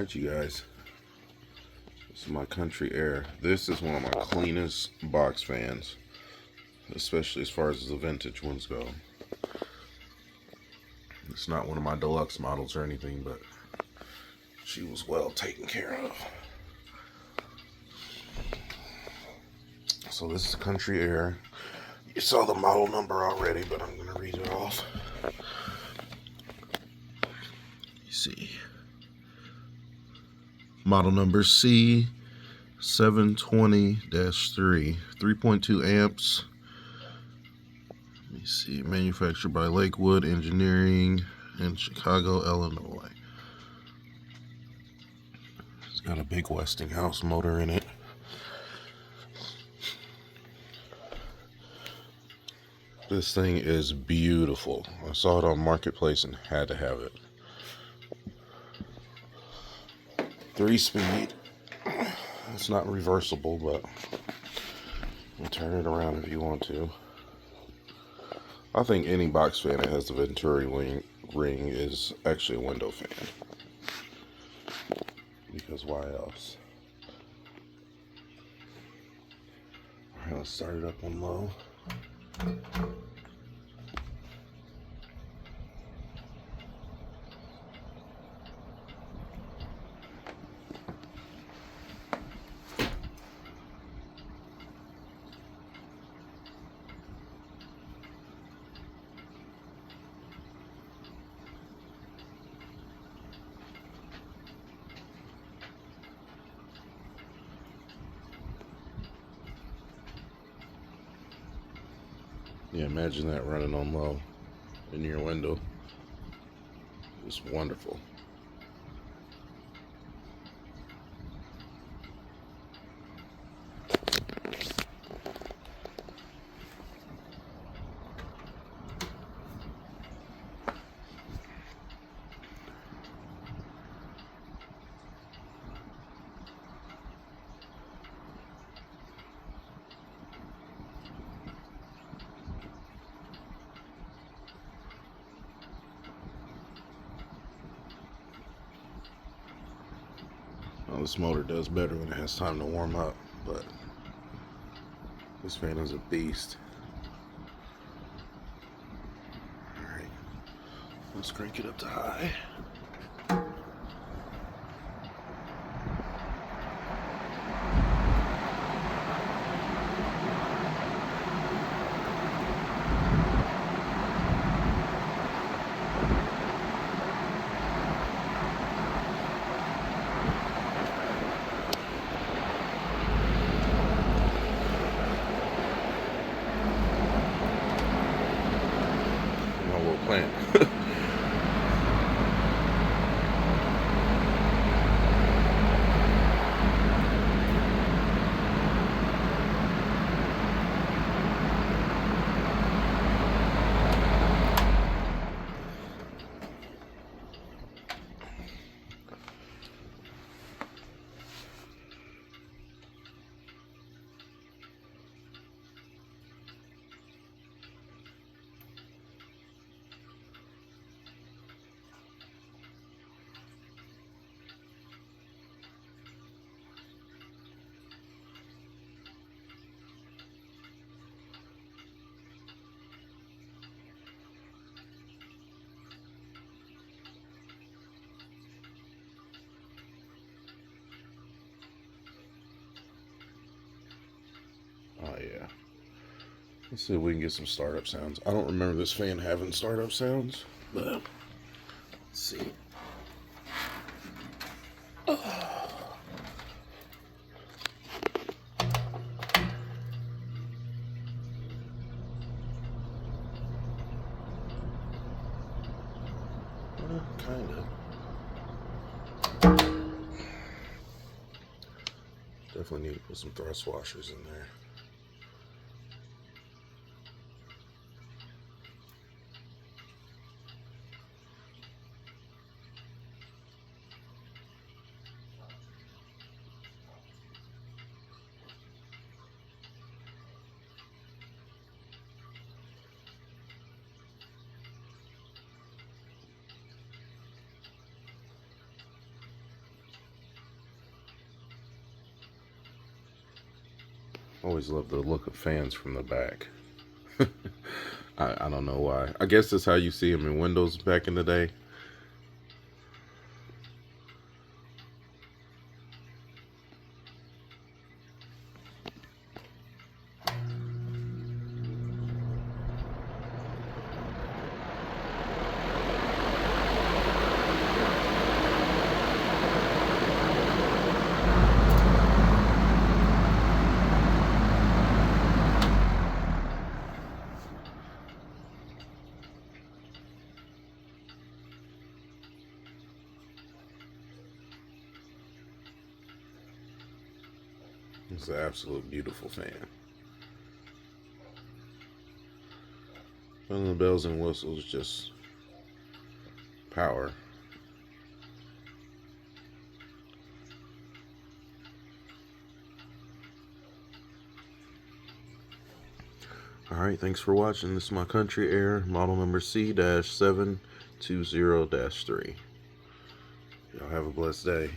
Alright, you guys, this is my country Aire. This is one of my cleanest box fans, especially as far as the vintage ones go. It's not one of my deluxe models or anything, but she was well taken care of. So this is country Aire. You saw the model number already, but I'm going to read it off. You see. Model number C-720-3, 3.2 amps. Let me see, manufactured by Lakewood Engineering in Chicago, Illinois. It's got a big Westinghouse motor in it. This thing is beautiful. I saw it on Marketplace and had to have it. 3-speed. It's not reversible, but you can turn it around if you want to. I think any box fan that has the Venturi ring is actually a window fan. Because why else? Alright, let's start it up on low. Yeah, imagine that running on low in your window. It's wonderful. Well, this motor does better when it has time to warm up, but this fan is a beast. Alright, let's crank it up to high. Plant. Oh yeah. Let's see if we can get some startup sounds. I don't remember this fan having startup sounds, but let's see. Kinda. Definitely need to put some thrust washers in there. Always love the look of fans from the back. I don't know why. I guess that's how you see them in windows back in the day. It's an absolute beautiful fan. None of the bells and whistles, just power. Alright, thanks for watching. This is my country Aire, model number C-720-3. Y'all have a blessed day.